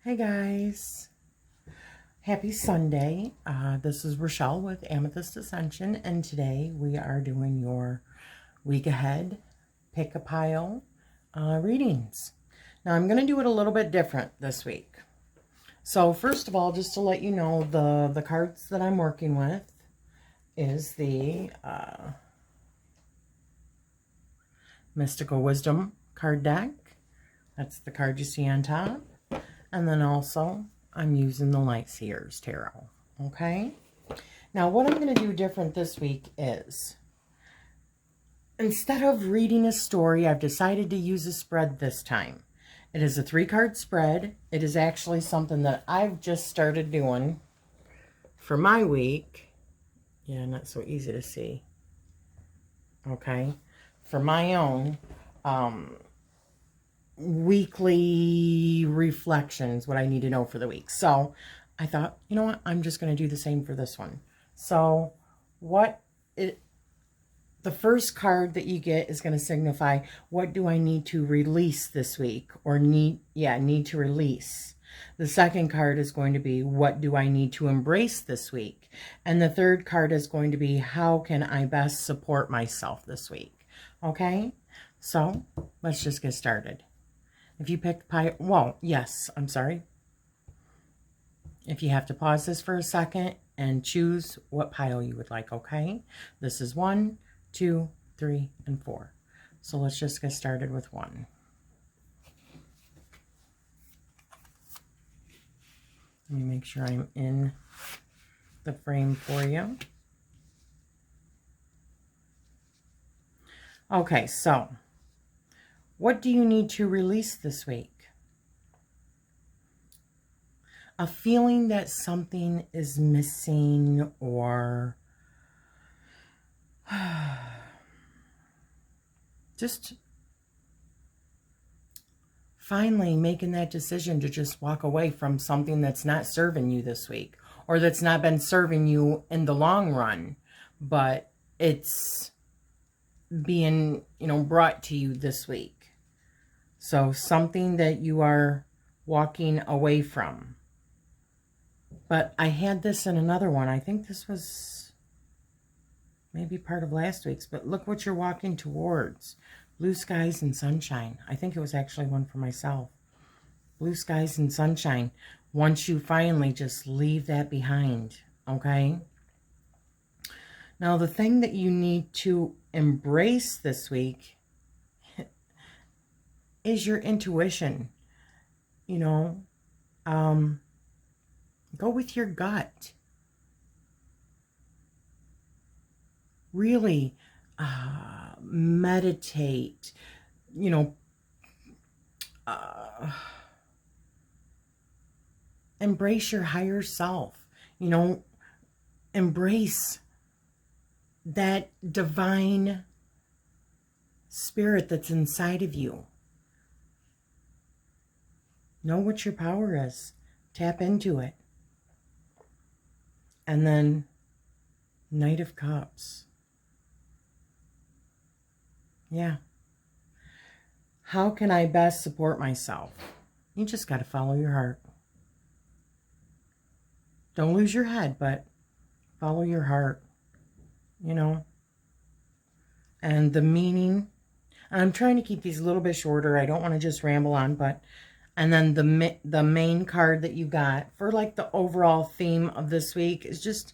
Hey guys, happy Sunday. This is Rachele with Amethyst Ascension, and today we are doing your week ahead pick a pile readings. Now I'm going to do it a little bit different this week. So first of all, just to let you know, the cards that I'm working with is the Mystical Wisdom card deck. That's the card you see on top. And then also, I'm using the Light Seers Tarot, okay? Now, what I'm going to do different this week is, instead of reading a story, I've decided to use a spread this time. It is a 3-card spread. It is actually something that I've just started doing for my week. Yeah, not so easy to see. Okay? For my own weekly reflections, what I need to know for the week. So I thought, you know what, I'm just going to do the same for this one. So the first card that you get is going to signify, what do I need to release this week, or need to release. The second card is going to be, what do I need to embrace this week? And the third card is going to be, how can I best support myself this week? Okay, so let's just get started. If you picked pile, well, yes, I'm sorry. If you have to pause this for a second and choose what pile you would like, okay? This is 1, 2, 3, and 4. So let's just get started with 1. Let me make sure I'm in the frame for you. Okay, so what do you need to release this week? A feeling that something is missing, or just finally making that decision to just walk away from something that's not serving you this week, or that's not been serving you in the long run, but it's being, brought to you this week. So something that you are walking away from. But I had this in another one. I think this was maybe part of last week's, but look what you're walking towards. Blue skies and sunshine. I think it was actually one for myself. Blue skies and sunshine. Once you finally just leave that behind, okay? Now, the thing that you need to embrace this week is your intuition. Go with your gut. Really meditate, embrace your higher self, embrace that divine spirit that's inside of you. Know what your power is. Tap into it. And then Knight of Cups. Yeah. How can I best support myself? You just got to follow your heart. Don't lose your head, but follow your heart. And the meaning. I'm trying to keep these a little bit shorter. I don't want to just ramble on, but... And then the main card that you got for like the overall theme of this week is just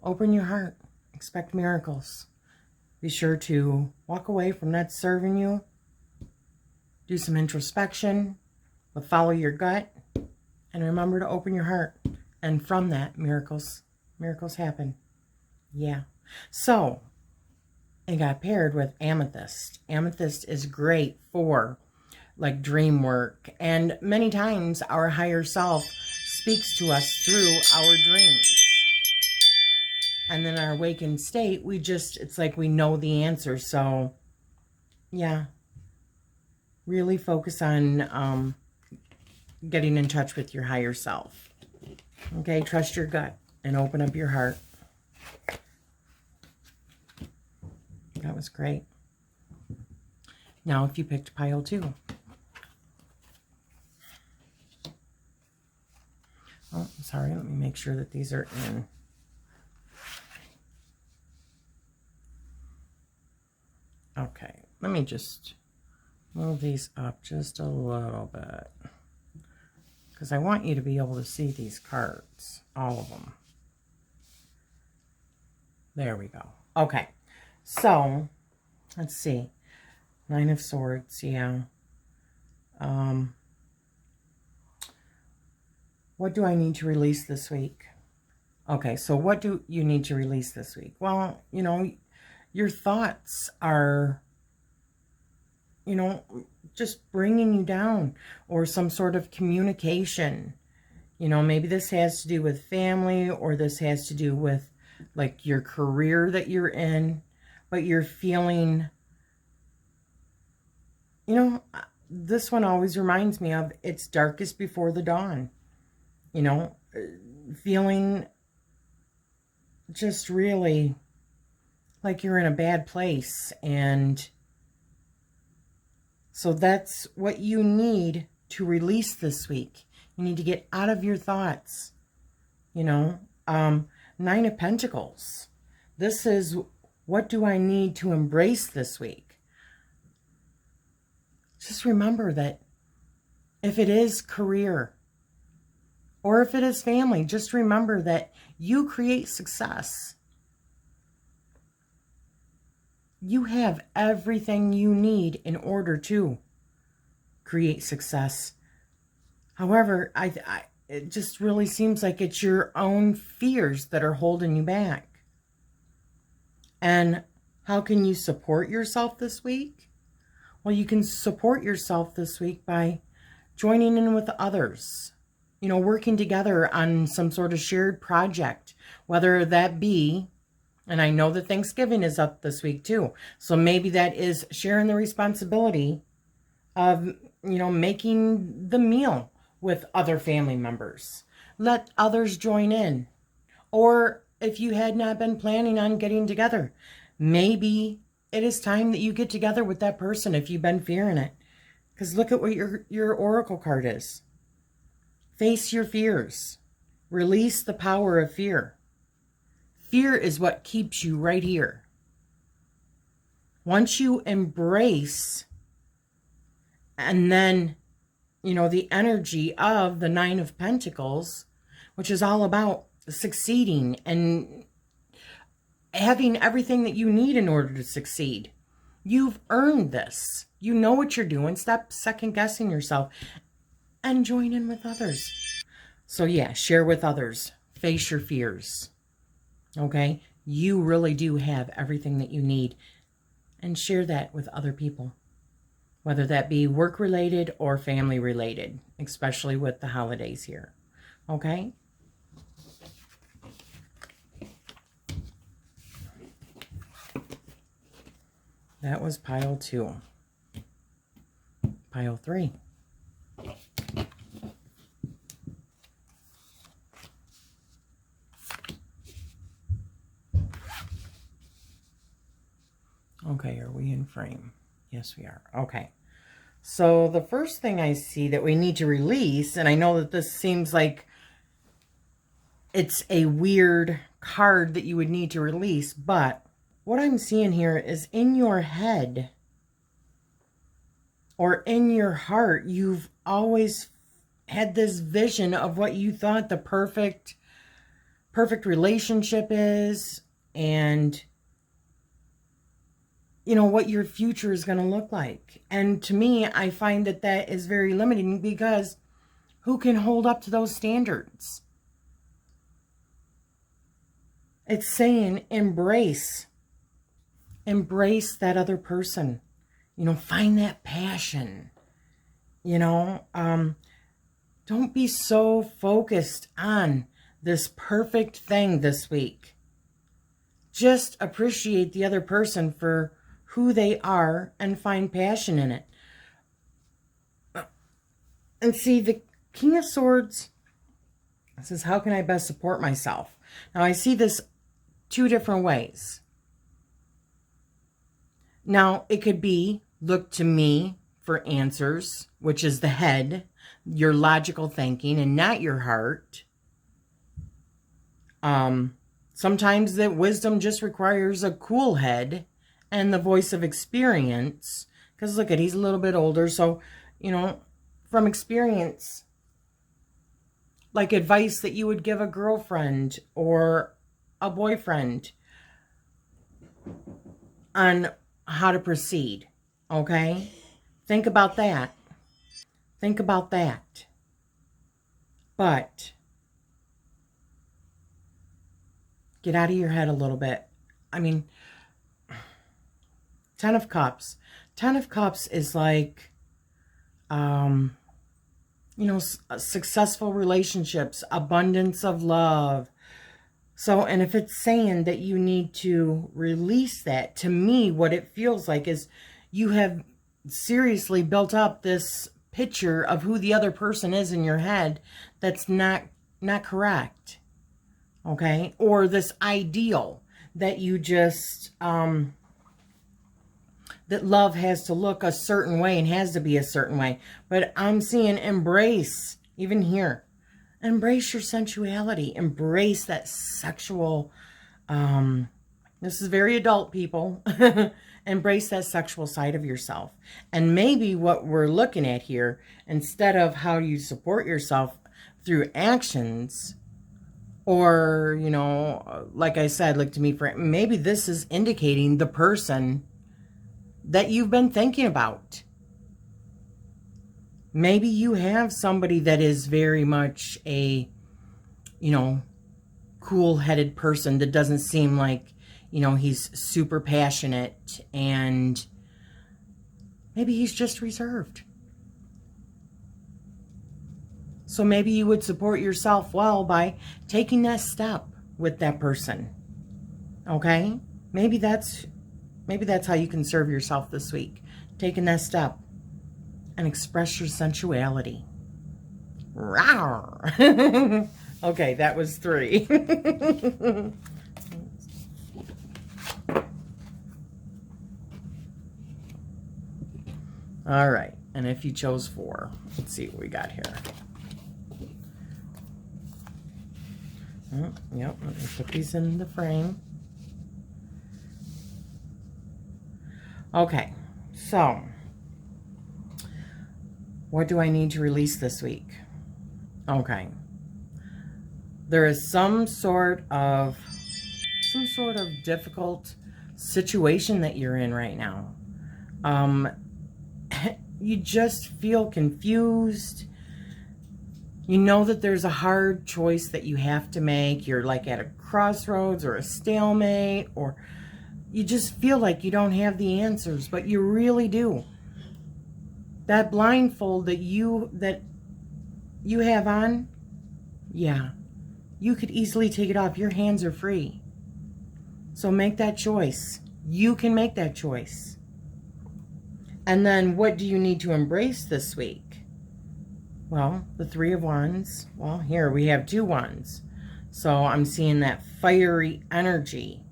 open your heart. Expect miracles. Be sure to walk away from not serving you. Do some introspection, but follow your gut. And remember to open your heart. And from that, miracles happen. Yeah. So, it got paired with Amethyst. Amethyst is great for like dream work, and many times our higher self speaks to us through our dreams. And then our awakened state, it's like we know the answer. So yeah, really focus on getting in touch with your higher self. Okay, trust your gut and open up your heart. That was great. Now if you picked pile 2. Oh, sorry. Let me make sure that these are in. Okay. Let me just move these up just a little bit, because I want you to be able to see these cards, all of them. There we go. Okay. So, let's see. Nine of Swords, yeah. What do I need to release this week? Okay, so what do you need to release this week? Well, you know, your thoughts are, you know, just bringing you down, or some sort of communication. You know, maybe this has to do with family, or this has to do with like your career that you're in, but you're feeling, you know, this one always reminds me of it's darkest before the dawn. You know, feeling just really like you're in a bad place. And so that's what you need to release this week. You need to get out of your thoughts. You know, Nine of Pentacles. This is, what do I need to embrace this week? Just remember that if it is career, or if it is family, just remember that you create success. You have everything you need in order to create success. However, it just really seems like it's your own fears that are holding you back. And how can you support yourself this week? Well, you can support yourself this week by joining in with others. You know, working together on some sort of shared project, whether that be, and I know that Thanksgiving is up this week too, so maybe that is sharing the responsibility of, you know, making the meal with other family members. Let others join in. Or if you had not been planning on getting together, maybe it is time that you get together with that person if you've been fearing it. Because look at what your oracle card is. Face your fears. Release the power of fear. Fear is what keeps you right here. Once you embrace, and then, you know, the energy of the Nine of Pentacles, which is all about succeeding and having everything that you need in order to succeed. You've earned this. You know what you're doing. Stop second guessing yourself and join in with others. So yeah, share with others. Face your fears. Okay? You really do have everything that you need. And share that with other people. Whether that be work-related or family-related. Especially with the holidays here. Okay? That was pile 2. Pile 3. Okay, are we in frame? Yes, we are. Okay. So the first thing I see that we need to release, and I know that this seems like it's a weird card that you would need to release, but what I'm seeing here is in your head or in your heart, you've always had this vision of what you thought the perfect relationship is, and you know, what your future is going to look like. And to me, I find that that is very limiting, because who can hold up to those standards? It's saying embrace that other person. You know, find that passion. You know, don't be so focused on this perfect thing this week. Just appreciate the other person for who they are and find passion in it. And see, the King of Swords says, how can I best support myself? Now, I see this two different ways. Now, it could be, look to me for answers, which is the head, your logical thinking, and not your heart. Sometimes that wisdom just requires a cool head and the voice of experience. Because look at, he's a little bit older. So, you know, from experience, like advice that you would give a girlfriend or a boyfriend on how to proceed. Okay? Think about that. Think about that. But get out of your head a little bit. I mean, 10 of Cups. 10 of Cups is like, you know, successful relationships, abundance of love. So, and if it's saying that you need to release that, to me, what it feels like is you have seriously built up this picture of who the other person is in your head that's not correct. Okay? Or this ideal that you just, that love has to look a certain way and has to be a certain way. But I'm seeing embrace, even here. Embrace your sensuality. Embrace that sexual, this is very adult, people. Embrace that sexual side of yourself. And maybe what we're looking at here, instead of how you support yourself through actions, or, you know, like I said, like to me, maybe this is indicating the person that you've been thinking about. Maybe you have somebody that is very much a, you know, cool-headed person that doesn't seem like, you know, he's super passionate, and maybe he's just reserved. So maybe you would support yourself well by taking that step with that person. Okay? Maybe that's how you can serve yourself this week. Taking that step and express your sensuality. Rawr. Okay, that was 3. All right, and if you chose 4, let's see what we got here. Yep, let me put these in the frame. Okay, so what do I need to release this week? Okay. There is some sort of difficult situation that you're in right now. You just feel confused. You know that there's a hard choice that you have to make. You're like at a crossroads or a stalemate, or you just feel like you don't have the answers, but you really do. That blindfold that you have on, yeah, you could easily take it off. Your hands are free. So make that choice. You can make that choice. And then what do you need to embrace this week? Well, the 3 of Wands. Well, here we have 2 Wands. So I'm seeing that fiery energy,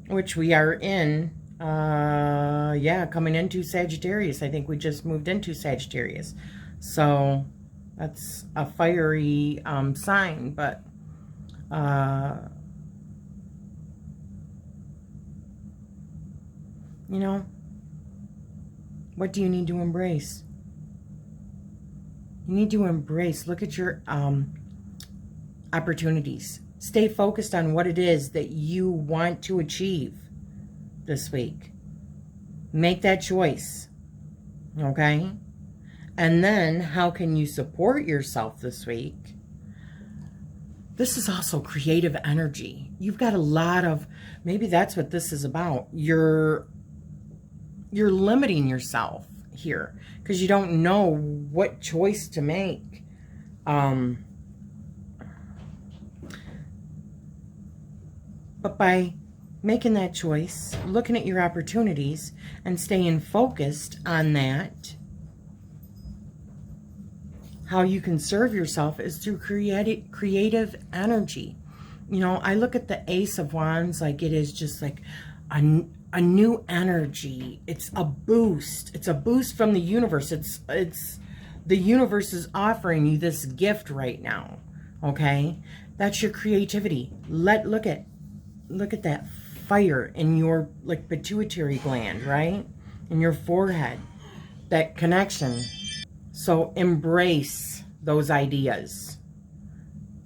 which we are in, yeah, coming into Sagittarius. I think we just moved into Sagittarius. So that's a fiery sign, but you know, what do you need to embrace? You need to embrace, look at your opportunities. Stay focused on what it is that you want to achieve this week. Make that choice, okay? And then how can you support yourself this week? This is also creative energy. You've got a lot of, maybe that's what this is about. You're limiting yourself here because you don't know what choice to make. But by making that choice, looking at your opportunities, and staying focused on that, how you can serve yourself is through creative energy. You know, I look at the Ace of Wands like it is just like a new energy. It's a boost. It's a boost from the universe. It's the universe is offering you this gift right now. Okay? That's your creativity. Look at that fire in your like pituitary gland, right? In your forehead. That connection. So embrace those ideas.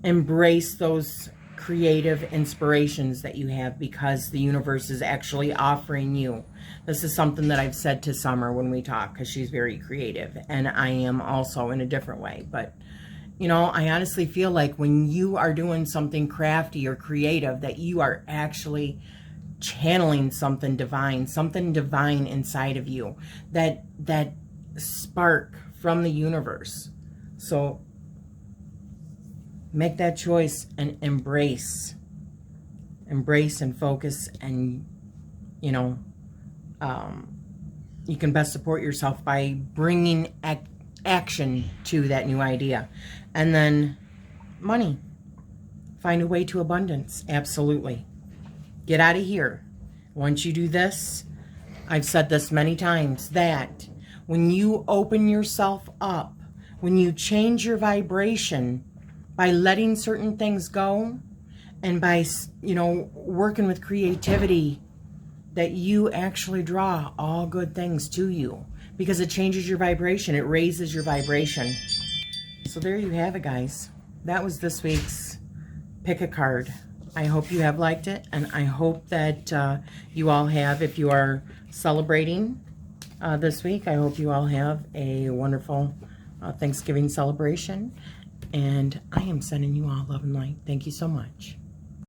Embrace those creative inspirations that you have, because the universe is actually offering you. This is something that I've said to Summer when we talk, because she's very creative and I am also in a different way. But you know, I honestly feel like when you are doing something crafty or creative, that you are actually channeling something divine inside of you, that spark from the universe. So make that choice and embrace and focus, and you know, you can best support yourself by bringing action to that new idea. And then money, find a way to abundance. Absolutely. Get out of here. Once you do this, I've said this many times, that when you open yourself up, when you change your vibration by letting certain things go, and by, you know, working with creativity, that you actually draw all good things to you, because it changes your vibration. It raises your vibration. So there you have it, guys. That was this week's Pick a Card. I hope you have liked it, and I hope that you all have, if you are celebrating this week, I hope you all have a wonderful Thanksgiving celebration. And I am sending you all love and light. Thank you so much.